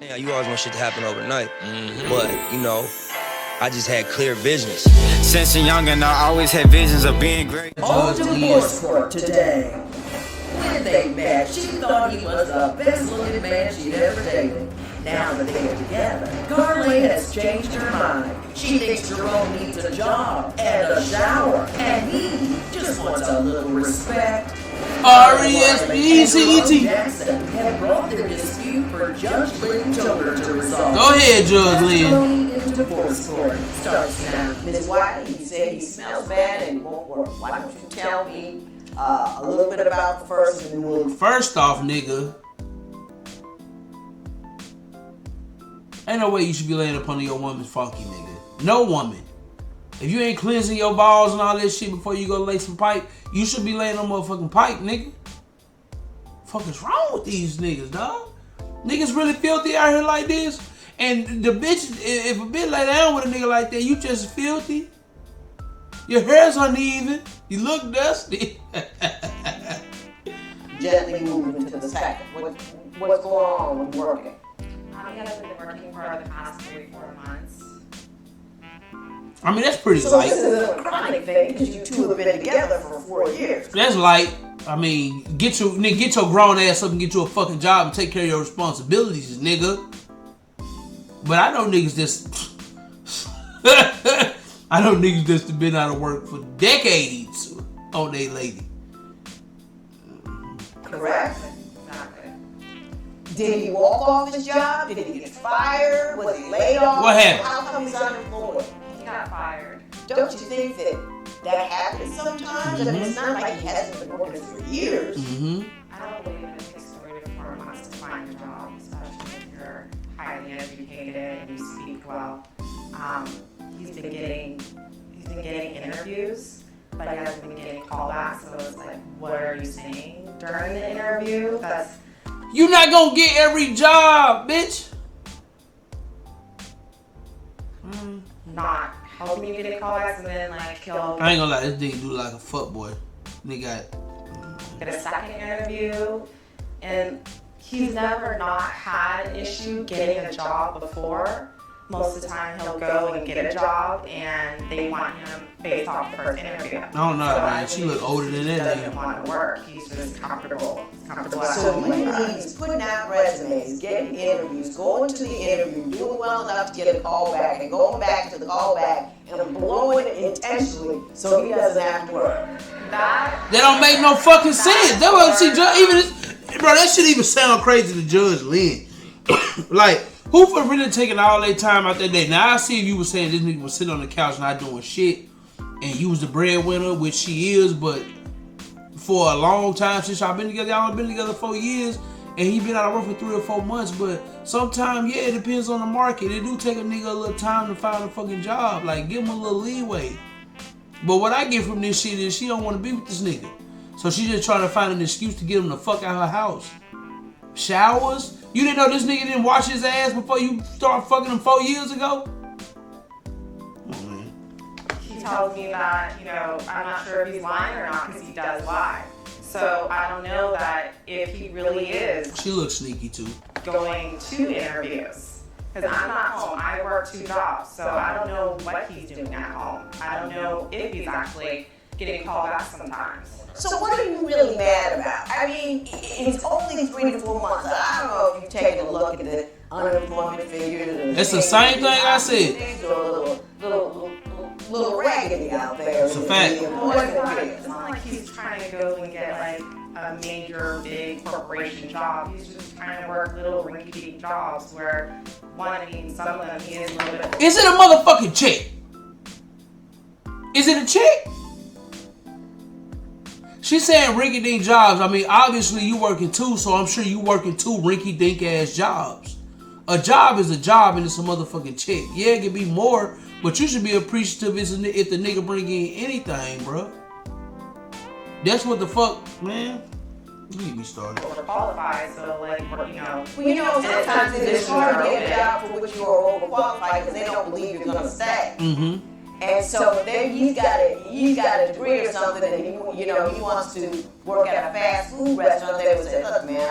Yeah, you always want shit to happen overnight. But, I just had clear visions. Since a youngin', I always had visions of being great. On divorce court today. When they met, she thought he was the best looking man she'd ever dated. Now that they're together, Carly has changed her mind. She thinks Jerome needs a job and a shower, and he just wants a little respect. R-E-S-P-E-C-E-T. Jackson had brought their dispute for Judge Lynn Toner to resolve. Go ahead, Judge Lynn. In divorce court starts now. Ms. White, you say he smells bad and won't work. Why don't you tell me a little bit about the first and then we'll... First off, nigga, ain't no way you should be laying up under your woman's funky, nigga. No woman. If you ain't cleansing your balls and all that shit before you go lay some pipe, you should be laying on motherfucking pipe, nigga. Fuck is wrong with these niggas, dog? Niggas really filthy out here like this? And the bitch, if a bitch lay down with a nigga like that, you just filthy? Your hair's uneven. You look dusty. Gently moving to the second. What's going on with working? He hasn't been working for the past 3-4 months. I mean, that's pretty So light. this is a chronic thing because you two have been together for 4 years. That's light. I mean, get your grown ass up and get you a fucking job and take care of your responsibilities, nigga. But I know niggas that's I know niggas that's been out of work for decades on they lady. Correct? Exactly. Did he walk off his job? Did he get fired? Was he laid off? What happened? How come he's unemployed? He got fired. Don't you think that happens sometimes? I mean, it's not like he hasn't been working for years. Mm-hmm. I don't believe it takes 3 to 4 months to find a job, especially if you're highly educated and you speak well. He's been getting interviews, but he hasn't been getting callbacks. So it's like, what are you saying during the interview? That's You not gonna get every job, bitch. not helping you get callbacks, and then like he'll I ain't gonna lie, this nigga do like a fuck boy. Nigga get a second interview, and he's never not had an issue getting a job before. Most of the time he'll go and get a job and they want him based off the first interview. I don't know, man. She look older than He that doesn't nigga. want to work. He's just comfortable at So home you like need that. is putting out resumes, getting interviews, going to the interview, doing well enough to get a call back, and going back to the call back, and blowing it intentionally so he doesn't have to work. That don't make no fucking sense. That was see, bro. That shit even sound crazy to Judge Lynn. Like, who for really taking all their time out that day? Now I see if you were saying this nigga was sitting on the couch not doing shit, and you was the breadwinner, which she is, but for a long time since y'all been together, y'all been together 4 years, and he been out of work for 3 or 4 months. But sometimes, yeah, it depends on the market. It do take a nigga a little time to find a fucking job. Like, give him a little leeway. But what I get from this shit is she don't want to be with this nigga. So she just trying to find an excuse to get him the fuck out of her house. Showers? You didn't know this nigga didn't wash his ass before you started fucking him 4 years ago? Oh, man. He tells me that, I'm not sure if he's lying or not because he does lie. So I don't know that if he really is She looks sneaky too. going to interviews. Because I'm not home. I work 2 jobs. So I don't know what he's doing at home. I don't know if he's actually getting called back sometimes. So what are you really mad about? I mean, it's only 3 to 4 months. I don't know if you've taken a look at the unemployment figures. It's the same thing I said. Things are a little raggedy out there. It's a fact. It's not like he's trying to go and get like a major big corporation job. He's just trying to work little rinky-dink jobs where some of them he is a little bit. Is it a motherfucking check? Is it a check? She's saying rinky-dink jobs. I mean, obviously you working too, so I'm sure you working 2 rinky-dink ass jobs. A job is a job and it's a motherfucking check. Yeah, it can be more, but you should be appreciative if the nigga bring in anything, bro. That's what the fuck, man. You need me started. Overqualified, so like, sometimes it's hard to get a job for which you are overqualified because they don't believe you're gonna stay. Mm-hmm. And so then he's got a degree or something, and he wants to work at a fast food restaurant. They would say, look, man,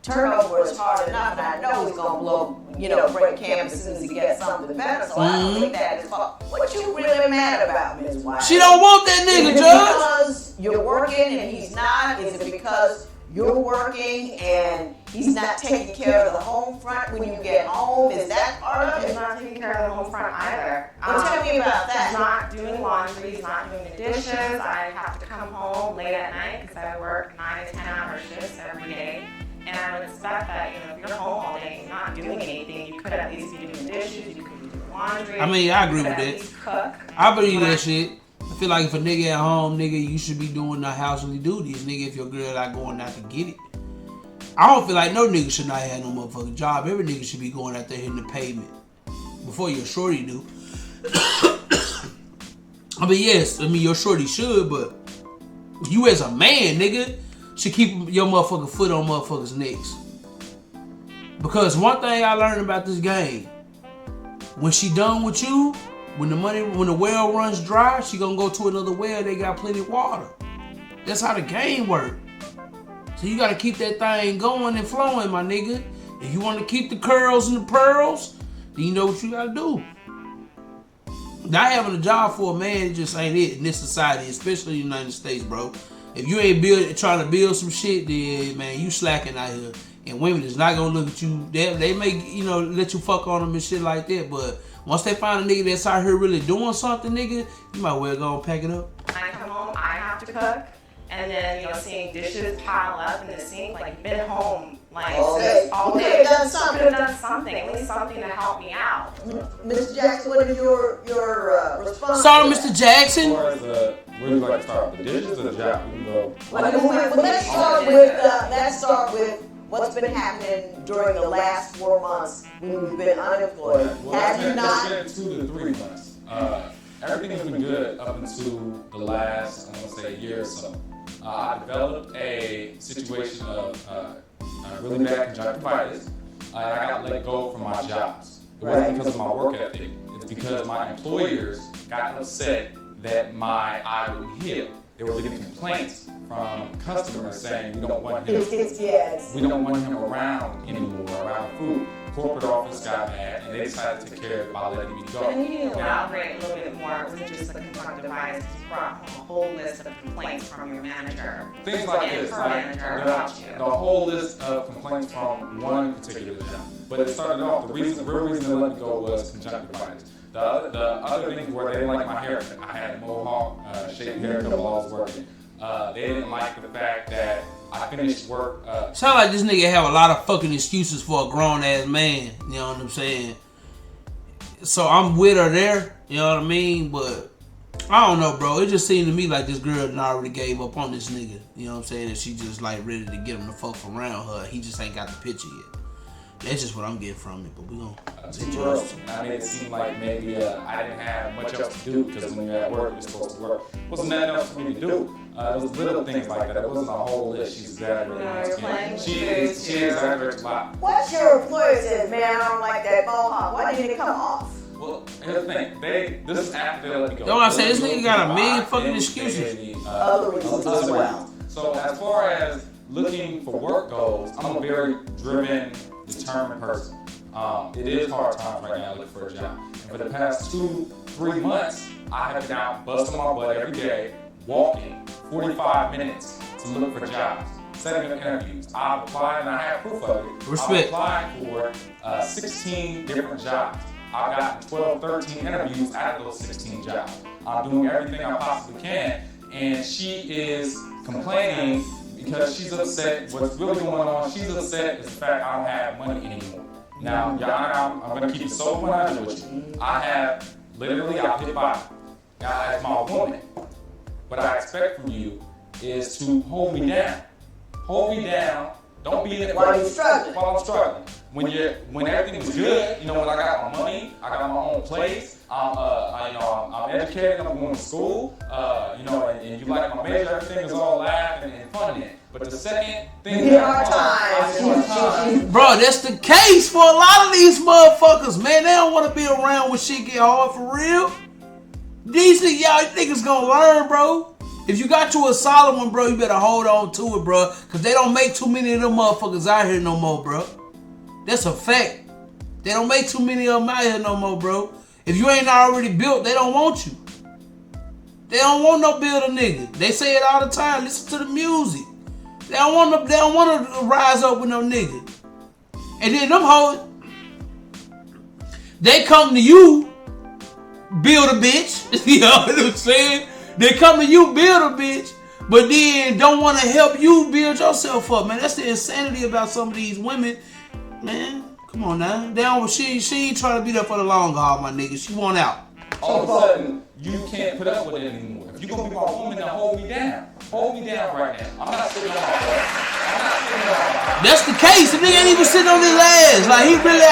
turnover is hard enough, and I know he's gonna break campus as soon as he gets something better. So I don't think that is fault. What you really mad about, Ms. White? She don't want that nigga, Is it Judge. because you're working and he's not? Is it because you're working and he's not taking care of the home front when you get home? Is that part of He's it? not taking care of the home front either. Well, tell me about that. He's not doing laundry. He's not doing the dishes. I have to come home late at night because I work 9 to 10 hour shifts every day. And I would expect that, if you're home all day and not doing anything, you could at least be doing the dishes, you could be doing laundry. I mean, I agree with at that. least cook. I believe that shit. I feel like if a nigga at home, nigga, you should be doing the household duties, nigga, if your girl not going out to get it. I don't feel like no nigga should not have no motherfucking job. Every nigga should be going out there hitting the pavement. Before your shorty do. I mean, yes, your shorty should, but you as a man, nigga, should keep your motherfucking foot on motherfuckers' necks. Because one thing I learned about this game, when she done with you, when the well runs dry, she gonna go to another well, they got plenty of water. That's how the game works. So you gotta keep that thing going and flowing, my nigga. If you wanna keep the curls and the pearls, then you know what you gotta do. Not having a job for a man just ain't it in this society, especially in the United States, bro. If you ain't trying to build some shit, then man, you slacking out here. And women is not gonna look at you. They may, let you fuck on them and shit like that. But once they find a nigga that's out here really doing something, nigga, you might well go and pack it up. When I come home, I have to cook. And then, seeing dishes pile up in the sink, like, been home, like, all day. Could have done something. Could have done something, at least something to help me out. Mr. Jackson, what is your response? Sorry, to Mr. that? Jackson. As far as where would you like to start? The dishes or the job? We can go. Let's start with what's been happening during the last 4 months when you've been unemployed. Have you not? It's been 2 to 3 months. Everything has been good up until the last, I want to say, a year or so. I developed a situation of really bad conjunctivitis. I got let go from my jobs. It wasn't because of my work ethic. It's because my employers got upset that my eye wouldn't heal. They were getting complaints from customers saying we don't want him. We don't want him around anymore, around food. Corporate office got mad and they decided to take care of it by letting me go. And you need to elaborate a little bit more. It wasn't just the conjunctivitis. You brought home a whole list of complaints from your manager. Things like and this, her like manager about you. the whole list of complaints from one particular job. But it started off, the real reason they let me go was conjunctivitis. The other things were they didn't like my haircut. I had a mohawk, shaped haircut while I was working. They didn't like the fact that I finished work. Sound like this nigga have a lot of fucking excuses for a grown ass man. You know what I'm saying? So I'm with her there. You know what I mean? But I don't know, bro. It just seemed to me like this girl done already gave up on this nigga. You know what I'm saying? And she just like ready to get him to fuck around her. He just ain't got the picture yet. That's just what I'm getting from it. But we gon' I made it seem like maybe I didn't have much else to do because when you're at work, you're supposed to work. Wasn't nothing else for me to do. It was little things like that. It wasn't a whole list. She's exaggerating. She exaggerates a lot. What's your employer says, man, I don't like that mohawk. Why didn't it come off? Well, here's the thing. This is after they let me go. That's what I say. This nigga got a million fucking excuses. Other reasons as well. So as far as looking for work goes, I'm a very driven, determined person. It is hard times right now looking for a job. And for the past 2-3 months, I have been out busting my butt every day, walking 45 minutes to look for jobs, setting up interviews. I've applied and I have proof of it. Respect. I've applied for 16 different jobs. I've gotten 12, 13 interviews out of those 16 jobs. I'm doing everything I possibly can, and she is complaining because she's upset. What's really going on, she's upset is the fact I don't have money anymore. Now, Your Honor, I'm going to keep it so 100 with you. I have literally, I've hit bottom. Now, as my woman, what I expect from you is to hold me down. Hold me down. Don't be in it While you're struggling. While I'm struggling. When everything was good, when I got my money, I got my own place. I'm educated. I'm going to school. And you like my major. Everything is all laughing and fun in it. But the second thing bro, that's the case for a lot of these motherfuckers, man. They don't want to be around when shit get hard for real. These y'all niggas gonna learn, bro. If you got you a solid one, bro, you better hold on to it, bro. Because they don't make too many of them motherfuckers out here no more, bro. That's a fact. They don't make too many of them out here no more, bro. If you ain't already built, they don't want you. They don't want no builder nigga. They say it all the time. Listen to the music. They don't want to rise up with no nigga. And then them hoes, they come to you, build a bitch. You know what I'm saying? They come to you, build a bitch, but then don't want to help you build yourself up, man. That's the insanity about some of these women, man. Come on now. She ain't trying to be there for the long haul, my nigga. She want out. All of a sudden, you can't put up with it anymore. If you're going to be my woman, then hold me down. Hold me down right now. I'm not sitting on my butt. That's the case. The nigga ain't even sitting on his ass. Like,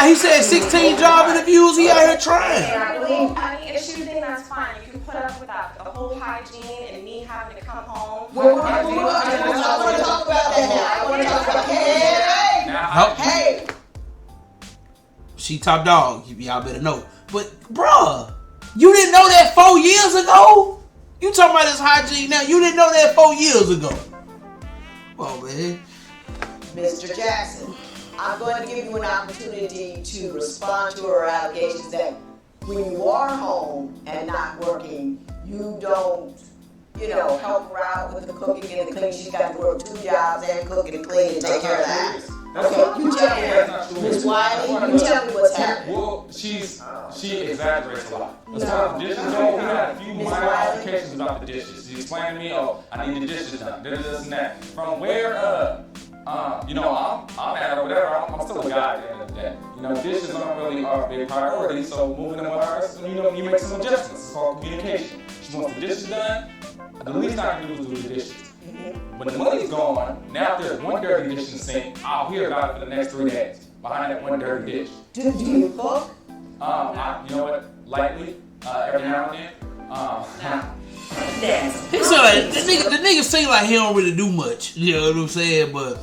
he said 16 job interviews. He out here trying. I mean, if you think that's fine, you can put up with that. The whole hygiene and me having to come home. I want to talk about that now. I want to talk about that. Hey. She top dog. Y'all better know. But, bruh, you didn't know that 4 years ago? You talking about this hygiene now? You didn't know that 4 years ago. Oh, man. Mr. Jackson, I'm going to give you an opportunity to respond to her allegations that when you are home and not working, you don't, help her out with the cooking and the cleaning. She's got to work 2 jobs and cook and clean and take care of the house. Okay, you tell me, Ms. Wiley, you tell me what's happening. Well, she exaggerates a lot. As far as dishes go, we had a few minor altercations about the dishes. She explained to me, I need the dishes done, this and that. From where, I'm at or whatever, I'm still a guy at the end of the day. Dishes aren't really our big priority, so moving them with her, you make some adjustments. It's called communication. She wants the dishes done, the least I can do is do the dishes. When the money's gone, now if there's one dirty dish in the sink, I'll hear about it for the next 3 days behind that one dirty dish. Do you cook? Lightly, every now and then. He said like, the nigga seem like he don't really do much. You know what I'm saying? But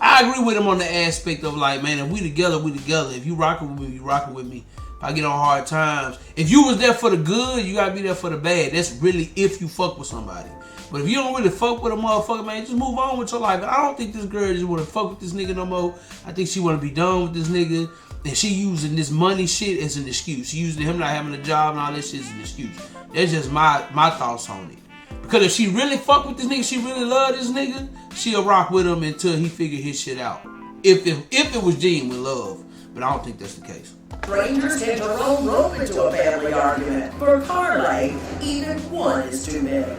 I agree with him on the aspect of like, man, if we together, we together. If you rocking with me, you rocking with me. If I get on hard times, if you was there for the good, you gotta be there for the bad. That's really if you fuck with somebody. But if you don't really fuck with a motherfucker, man, just move on with your life. I don't think this girl just want to fuck with this nigga no more. I think she want to be done with this nigga. And she using this money shit as an excuse. She using him not having a job and all this shit as an excuse. That's just my thoughts on it. Because if she really fuck with this nigga, she really love this nigga, she'll rock with him until he figure his shit out. If it was genuine love. But I don't think that's the case. Strangers tend to roll rope into a family argument. For Carly, even one is too many.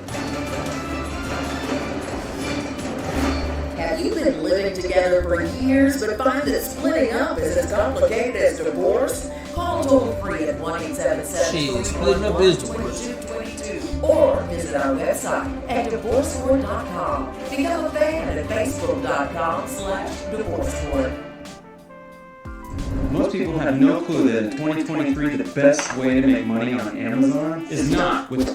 Have you been living together for years but find that splitting up is as complicated as divorce? Call toll-free at 1-877-311-2222 or visit our website at divorcecourt.com. Become a fan at facebook.com/divorcecourt. Most people have no clue that in 2023 the best way to make money on Amazon is not with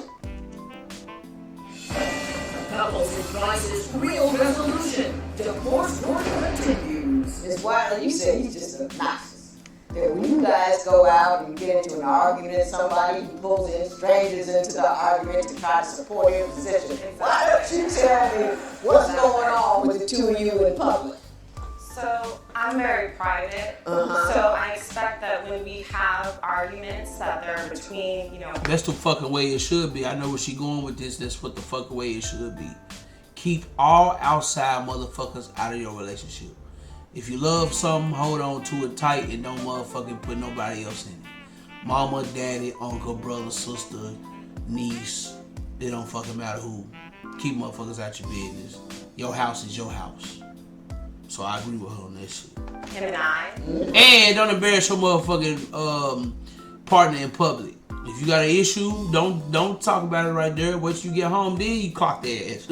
Couples in crisis, real resolution. Divorce Court continues. Ms. Wiley, you said he's just obnoxious. That when you guys go out and get into an argument with somebody, he pulls in strangers into the argument to try to support your position. Why don't you tell me what's going on with the two of you in public? So I'm very private, so I expect that when we have arguments that they're between, That's the fucking way it should be. I know where she going with this. That's what the fucking way it should be. Keep all outside motherfuckers out of your relationship. If you love something, hold on to it tight and don't motherfucking put nobody else in it. Mama, daddy, uncle, brother, sister, niece, it don't fucking matter who. Keep motherfuckers out your business. Your house is your house. So I agree with her on that shit. him and I. And don't embarrass your motherfucking partner in public. If you got an issue, don't talk about it right there. Once you get home, then you clock their ass.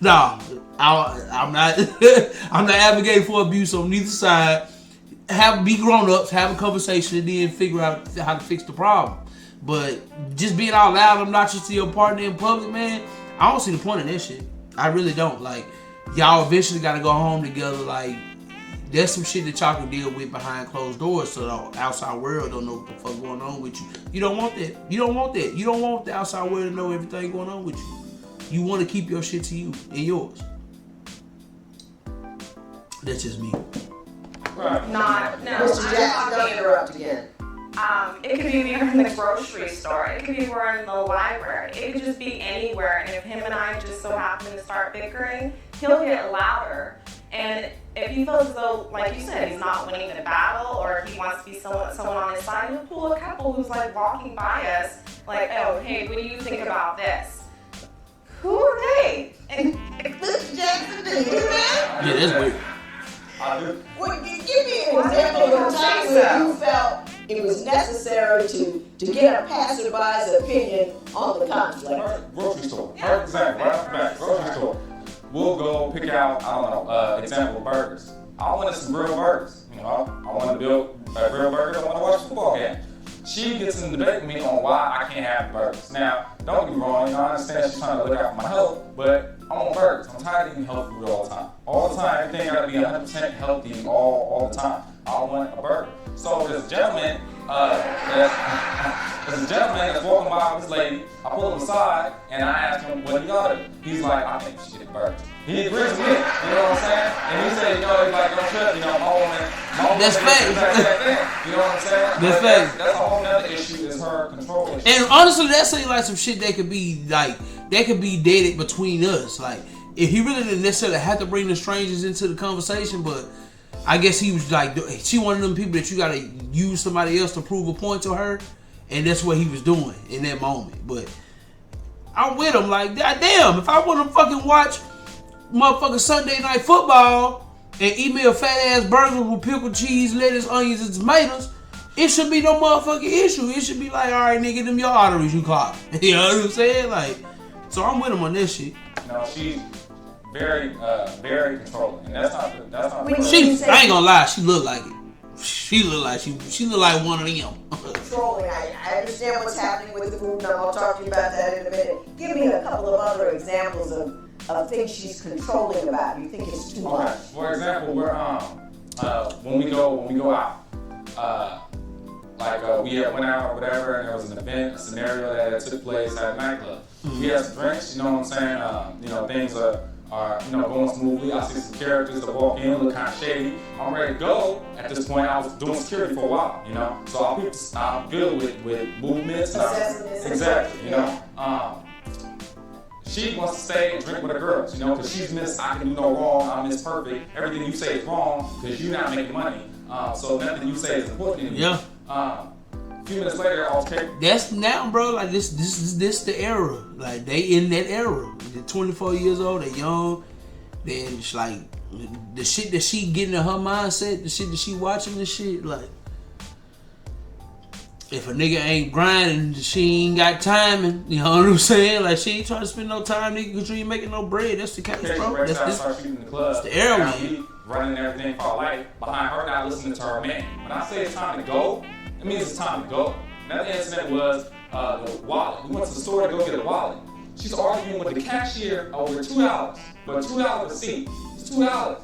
No, I'm not. I'm not advocating for abuse on neither side. Be grown-ups, have a conversation, and then figure out how to fix the problem. But just being out loud, obnoxious to your partner in public, man, I don't see the point in that shit. I really don't. Like, y'all eventually got to go home together. Like, there's some shit that y'all can deal with behind closed doors so the outside world don't know what the fuck going on with you. You don't want that. You don't want that. You don't want the outside world to know everything going on with you. You want to keep your shit to you and yours. That's just me. No. Mr. Jackson, don't interrupt again. It could be even in the grocery store. It could be we're in the library. It could just be anywhere. And if him and I just so happen to start bickering, he'll get louder. And if he feels as though, like you said, he's not winning the battle, or he wants to be someone on his side, he'll pull a couple who's like walking by us, like, oh, hey, what do you think about this? Who are they? And Mr. Jackson, did you do that? Yeah, that's weird. Well, give me an example of a time when you felt it was necessary to get a passerby's opinion on the conflict. Grocery store. For example, right off the bat, grocery store. We'll go pick out, I don't know, example of burgers. I wanted some grilled burgers. You know, I want to build a grilled burger. I want to watch a football game. She gets in the debate with me on why I can't have burgers. Now, don't get me wrong, you know, I understand she's trying to look out for my health, but I want burgers. I'm tired of eating healthy food all the time. All the time, everything gotta be 100% healthy all the time. I want a burger. So there's a gentleman that's walking by with this lady. I pull him aside and I ask him what he ordered. He's like, I think she should get burgers. He agrees with me, you know what I'm saying? And he said, you know, he's like, don't trip, you know, my woman That's fake. You know what I'm saying? That's fake. That's a whole nother issue, is her control issue. And honestly, that seems like some shit that could be dated between us. Like, if he really didn't necessarily have to bring the strangers into the conversation, but I guess he was like, she one of them people that you gotta use somebody else to prove a point to her, and that's what he was doing in that moment. But I'm with him, like, goddamn, if I want to fucking watch motherfucking Sunday Night Football and eat me a fat ass burger with pickled cheese, lettuce, onions, and tomatoes, it should be no motherfucking issue. It should be like, all right, nigga, them your arteries you clogged. You know what I'm saying? Like, so I'm with him on this shit. No, she's very controlling, and that's not. I ain't gonna lie, she look like it. She look like one of them. Controlling. I understand what's happening with the food, and I'll talk to you about that in a minute. Give me a couple of other examples of things she's controlling about. You think it's too much? For example, we're when we go out, we went out or whatever, and there was an event, a scenario that took place at a nightclub. We had some drinks, you know what I'm saying? Things are going smoothly. I see some characters that walk in, look kind of shady. I'm ready to go. At this point, I was doing security for a while, you know. So I'm good with movements. Exactly, you know. She wants to stay and drink with her girls, you know, because she's Miss I can do no wrong, I'm Miss Perfect. Everything you say is wrong because you're not making money. So nothing you say is important anymore. Yeah. A few minutes later, I'll take. That's now, bro. Like this the era. Like they in that era. They're 24 years old. They're young. Then it's like the shit that she getting in her mindset, the shit that she watching, the shit like. If a nigga ain't grinding, she ain't got timing. You know what I'm saying? Like, she ain't trying to spend no time, nigga, because you ain't making no bread. That's the case, bro. That's the era we in. Running everything for our life behind her, not listening to her man. When I say it's time to go, it means it's time to go. Another incident was the wallet. We went to the store to go get a wallet. She's arguing with the cashier over $2, but $2 a seat. It's $2.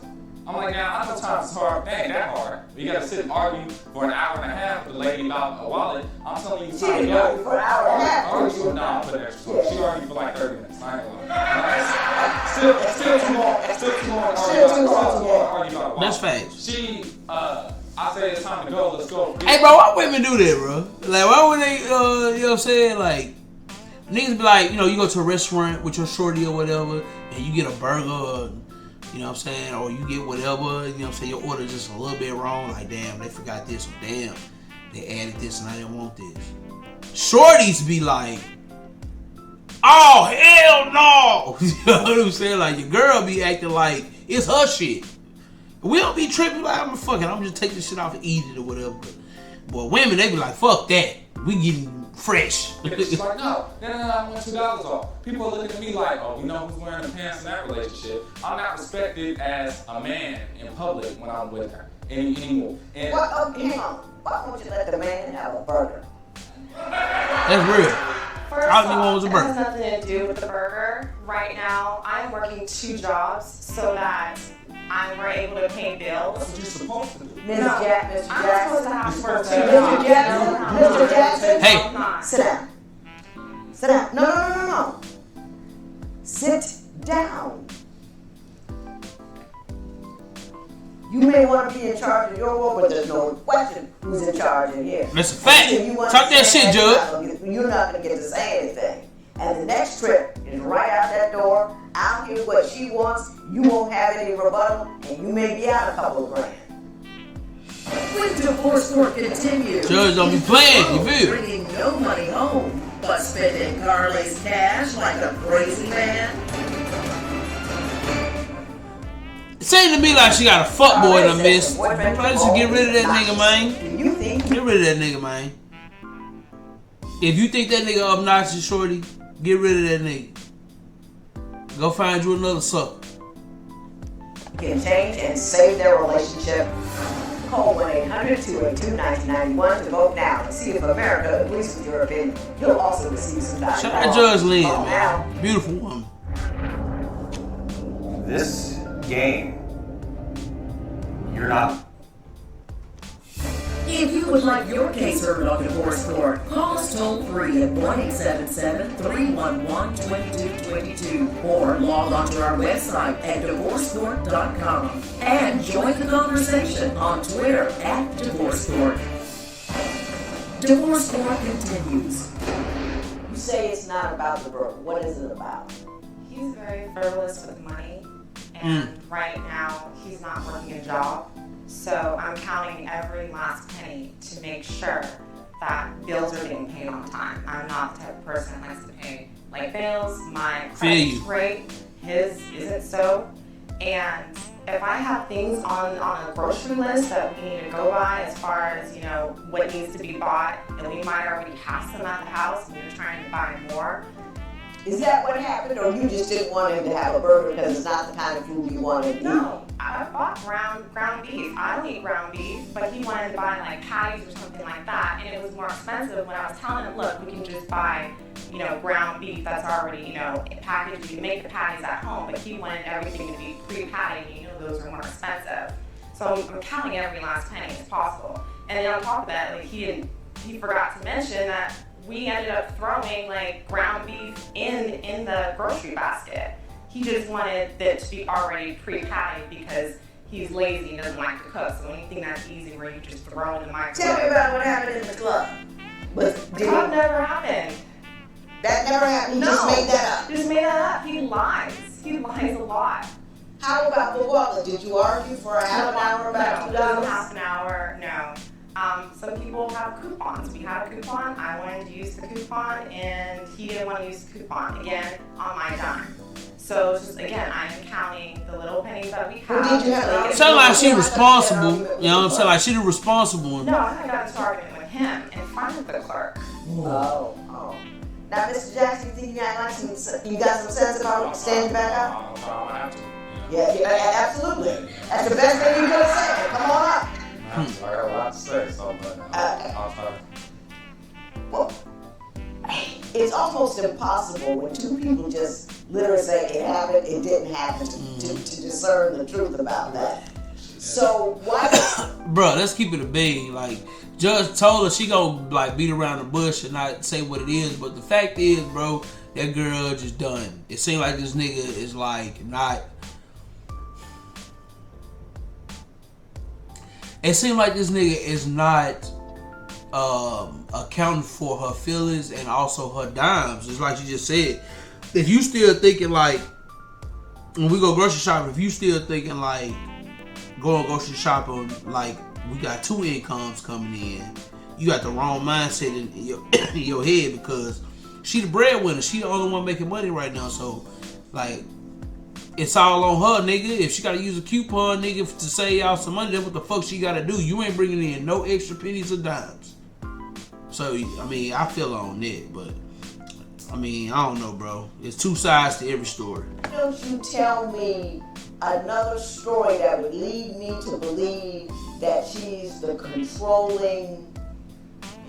I'm like, now, I know times it's hard, it ain't that hard. But you gotta sit and argue for an hour and a half with the lady about a wallet. I'm telling you, it's time to go. For an hour and a half. I'm putting extra. She argued for like 30 minutes. I ain't gonna lie. Still too long to argue about a wallet. That's facts. I say it's time to go, let's go. Hey, bro, why women do that, bro? Like, why would they, you know what I'm saying? Like, niggas be like, you know, you go to a restaurant with your shorty or whatever, and you get a burger, or, you know what I'm saying, or you get whatever, you know what I'm saying, your order just a little bit wrong, like, damn, they forgot this, or damn, they added this and I didn't want this. Shorties be like, oh, hell no! You know what I'm saying? Like, your girl be acting like it's her shit. We don't be tripping like, I'm just take this shit off and eat it or whatever. But women, they be like, fuck that. We getting fresh. It's like, no, I want $2 off. People are looking at me like, oh, you know who's wearing the pants in that relationship. I'm not respected as a man in public when I'm with her anymore. And hang on. Why won't you let the man have a burger? That's real. First I don't off, want it a burger. has nothing to do with the burger. Right now, I'm working 2 jobs so that I'm able to pay bills. that's what you're supposed to do. Mr. I'm supposed to have Mr. Jackson, Hey. sit down. No. sit down. You may want to be in charge of your role, but there's no question who's in charge in here. That's a fact. If you want Talk to that say shit, Judge. You're not going to get to say anything. And the next trip is right out that door. I'll hear what she wants. You won't have any rebuttal, and you may be out a couple of grand. With divorce court continues. Judge don't be playing, you feel? Bringing no money home, but spending Carly's cash like a crazy man. It seemed to me like she got a fuck boy in the midst. Try to get rid of that nigga, man. You think Get rid of that nigga, man. If you think that nigga obnoxious, shorty, get rid of that nigga. Go find you another sucker. can change and save their relationship? Call 1-800-282-1991 to vote now and see if America agrees with your opinion. You'll also receive some time. Shout out Judge Lynn, Call now. man. Beautiful woman. This game, you're not. If you would like your case heard on divorce court, call us toll free at 1-877-311-2222 or log on to our website at divorcecourt.com and join the conversation on Twitter at Divorce Court. Divorce Court continues. You say it's not about the girl. What is it about? He's very frivolous with money, and right now he's not working a job. So I'm counting every last penny to make sure that bills are getting paid on time. I'm not the type of person that likes to pay late bills. My credit's great, his isn't so. And if I have things on a grocery list that we need to go by as far as, you know, what needs to be bought, and we might already have some at the house and we're trying to buy more. Is that what happened, or you just didn't want him to have a burger because it's not the kind of food you wanted to eat? No, I bought ground beef. I don't eat ground beef, but he wanted to buy like patties or something like that, and it was more expensive when I was telling him, look, we can just buy, you know, ground beef that's already, you know, packaged. You can make the patties at home, but he wanted everything to be pre-patted, and you know those are more expensive. So I'm counting every last penny as possible. And then on top of that, like he forgot to mention that we ended up throwing like ground beef in the grocery basket. He just wanted it to be already pre-patted because he's lazy and doesn't like to cook. So anything that's easy where you just throw in the microwave. Tell me about what happened in the club. The club never happened. That never happened? He just made that up? Just made that up. He lies. He lies a lot. How about the wallet? Did you argue for a half an hour about $2? No, half an hour, no. Some people have coupons. We had a coupon. I wanted to use the coupon, and he didn't want to use the coupon. Again, on my dime. So it's just, again, I'm counting the little pennies that we have. Well, did you have Sound like she responsible. You know what I'm saying? Like she the responsible one. No, I got into argument with him in front of the clerk. Oh. Now, Mr. Jackson, you think you got some sense about standing back up? I have to. Yeah, absolutely. That's the best thing you could have said. Come on up. I got a lot to say, so but I'll try. Well, it's almost impossible when two people just literally say it happened, it didn't happen, to discern the truth about that. So why? Bro, let's keep it a big. Like, Judge told her she gonna like beat around the bush and not say what it is, but the fact is, bro, that girl just done. It seems like this nigga is like not. It seems like this nigga is not accounting for her feelings and also her dimes. It's like you just said. If you still thinking like, when we go grocery shopping, if you still thinking like going grocery shopping like we got two incomes coming in, you got the wrong mindset in your head, because she the breadwinner. She the only one making money right now. So like, it's all on her, nigga. If she gotta use a coupon, nigga, to save y'all some money, then what the fuck she gotta do? You ain't bringing in no extra pennies or dimes. So, I mean, I feel on it, but, I mean, I don't know, bro. It's two sides to every story. Don't you tell me another story that would lead me to believe that she's the controlling,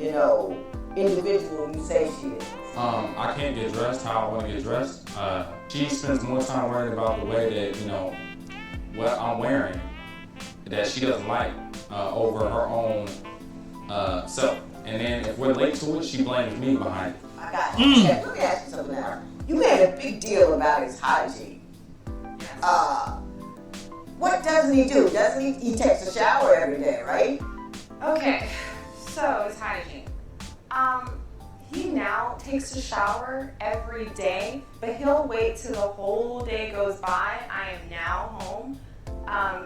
you know, individual you say she is. I can't get dressed how I want to get dressed. She spends more time worrying about the way that, you know, what I'm wearing that she doesn't like over her own self. And then if we're late to it, she blames me behind it. I got you. Let me ask you something now. You made a big deal about his hygiene. What doesn't he do? Doesn't he takes a shower every day, right? Okay, so his hygiene. He now takes a shower every day, but he'll wait till the whole day goes by. I am now home,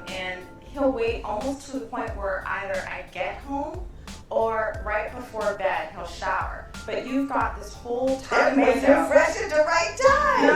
and he'll wait almost to the point where either I get home or right before bed he'll shower. But you've got this whole time That makes window. him fresh at the right time.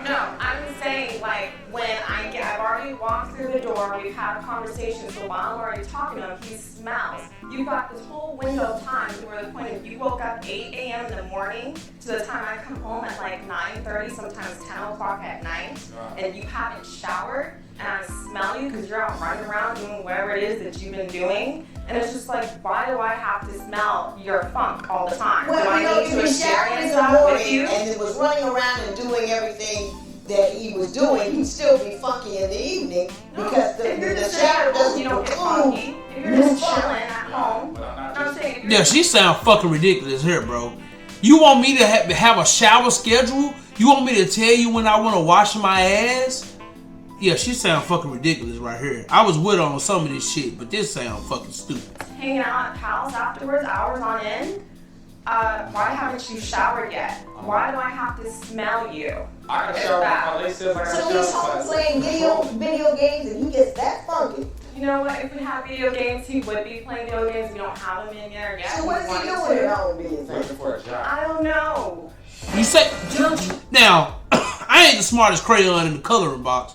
No. I'm saying like when I've already walked through the door, we've had a conversation, so while I'm already talking to him, he smells. You've got this whole window of time to where the point if you woke up 8 a.m. in the morning to the time I come home at like 9:30, sometimes 10 o'clock at night, and you haven't showered, and I smell you because you're out running around doing whatever it is that you've been doing. And it's just like, why do I have to smell your funk all the time? Well, do I need to he showered in experience the that with morning you? and it was running around and doing everything that he was doing. He'd still be funky in the evening because if you're the just shower sitting at home, doesn't you don't get preclude funky. If you're just chilling at home, I'm saying if you're Yeah, she sound fucking ridiculous here, bro. You want me to have a shower schedule? You want me to tell you when I want to wash my ass? Yeah, she sound fucking ridiculous right here. I was with her on some of this shit, but this sound fucking stupid. hanging out at the house afterwards, hours on end. Why haven't you showered yet? Why do I have to smell you? I can shower with my lace up. So he's home playing video games and he gets that funky. You know what? If we had video games, he would be playing video games. We don't have them in there yet. So what is he doing at home being funky? Looking for a job. I don't know. You say now, I ain't the smartest crayon in the coloring box,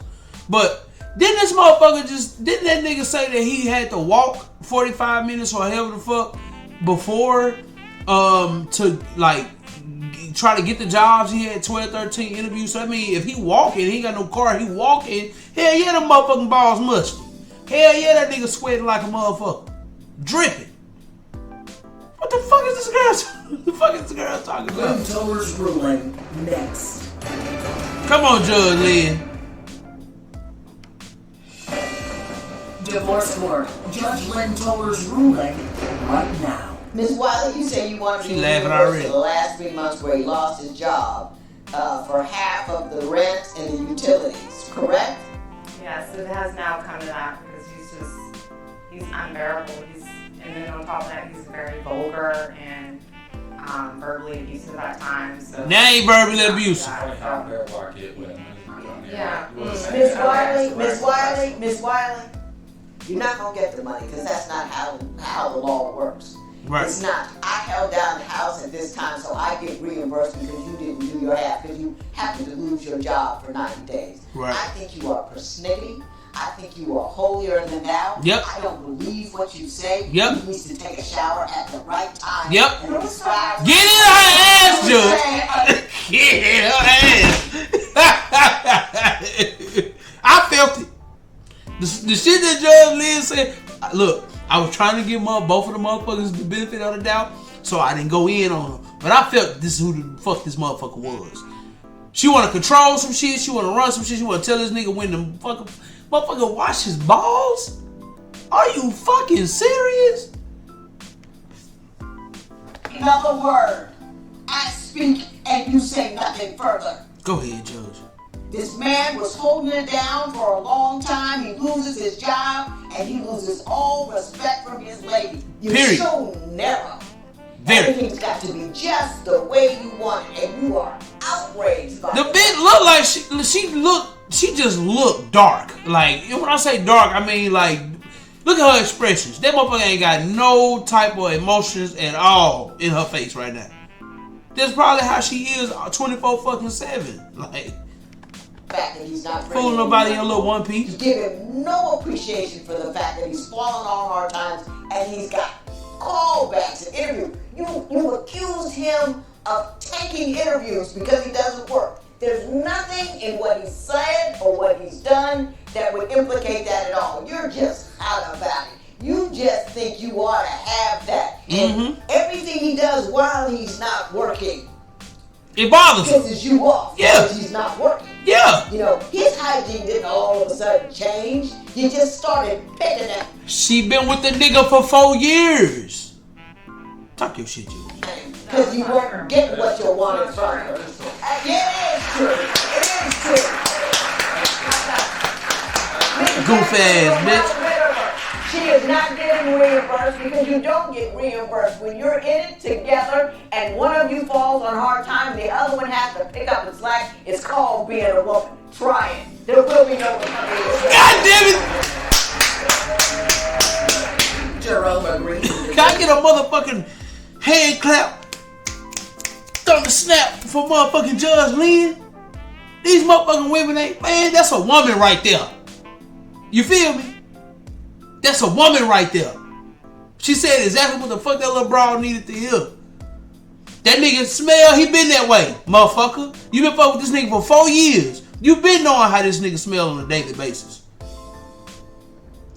but didn't that nigga say that he had to walk 45 minutes or however the fuck before to like try to get the jobs? He had 12, 13 interviews. So I mean, if he walking, he ain't got no car, he walking, hell yeah, them motherfucking balls musty. Hell yeah, that nigga sweating like a motherfucker. Dripping. What the fuck is this girl? What the fuck is this girl talking about? Lynn Toller's ruling next. Come on, Judge Lynn. Divorce court. Judge Lynn Toller's ruling right now. Ms. Wiley, you say you wanted to She be laughing reimbursed already. for the last 3 months where he lost his job for half of the rent and the utilities, correct? Yes, it has now come to that because he's unbearable. And then on top of that, he's very vulgar and verbally abusive at times. So Now he verbally abusive. Funny how terrible I get when money's not coming in. Yeah. Ms. Wiley, you're not going to get the money because that's not how the law works. Right. It's not. I held down the house at this time, so I get reimbursed because you didn't do your half, because you happened to lose your job for 90 days. Right. I think you are persnickety. I think you are holier than thou. Yep. I don't believe what you say. Yep. He needs to take a shower at the right time. Yep. And describe Get in her ass, Judge. Get in her ass. I felt it. The shit that Judge Lynn said, look, I was trying to give both of the motherfuckers the benefit of the doubt, so I didn't go in on them. But I felt this is who the fuck this motherfucker was. She want to control some shit. She want to run some shit. She want to tell this nigga when the motherfucker wash his balls. Are you fucking serious? another word. I speak and you say nothing further. Go ahead, Judge. This man was holding it down for a long time. He loses his job and he loses all respect from his lady. You're Period. so narrow. Very. Everything's got to be just the way you want it, and you are outraged by The it. bitch looked like she just looked dark. Like, when I say dark, I mean like, look at her expressions. That motherfucker ain't got no type of emotions at all in her face right now. That's probably how she is 24/7. Like, Fact that he's not fooling nobody in a little one piece. You give him no appreciation for the fact that he's fallen on hard times and he's got callbacks and interviews. You accused him of taking interviews because he doesn't work. There's nothing in what he said or what he's done that would implicate that at all. You're just out about it. You just think you ought to have that. And everything he does while he's not working It bothers him. pisses you off Yeah. because he's not working. Yeah. You know, his hygiene didn't all of a sudden change. You just started picking at She been with the nigga for 4 years. Talk your shit, Judge. him. because you weren't getting what you wanted from her. Yeah, it is true. It is true. Goof ass bitch. She is not getting reimbursed because you don't get reimbursed when you're in it together and one of you falls on hard time and the other one has to pick up the slack. It's called being a woman. Try it. There will be no recovery. God damn it! Jerome agrees. Can I get a motherfucking hand clap? Thunder snap for motherfucking Judge Lynn? These motherfucking women ain't, man, that's a woman right there. You feel me? That's a woman right there. She said exactly what the fuck that little broad needed to hear. That nigga smell, he been that way, motherfucker. You been fucking with this nigga for 4 years. You been knowing how this nigga smell on a daily basis.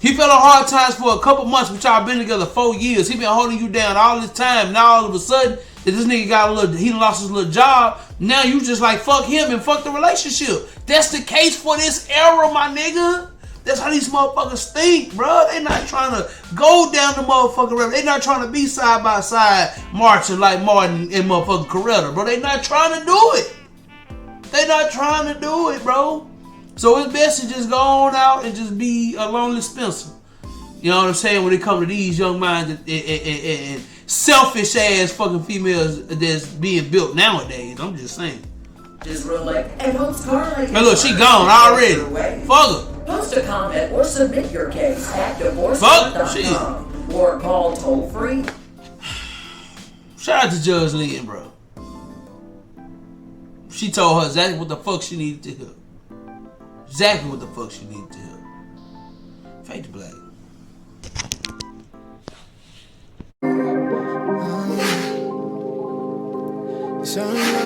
He fell on hard times for a couple months, but y'all been together 4 years. He been holding you down all this time. Now all of a sudden, that this nigga got a little, he lost his little job. Now you just like fuck him and fuck the relationship. That's the case for this era, my nigga. That's how these motherfuckers think, bro. They not trying to go down the motherfucking river. They not trying to be side by side marching like Martin and motherfucking Coretta, bro. They not trying to do it. They not trying to do it, bro. So it's best to just go on out and just be a lonely Spencer. You know what I'm saying? When it comes to these young minds and selfish ass fucking females that's being built nowadays. I'm just saying. Just real like, and once Carly. Hey, look, she gone already. Fuck her. Post a comment or submit your case at divorcelaw.com or call toll free. Shout out to Judge Lynn, bro. She told her exactly what the fuck she needed to hear. Exactly what the fuck she needed to hear. Fade to black.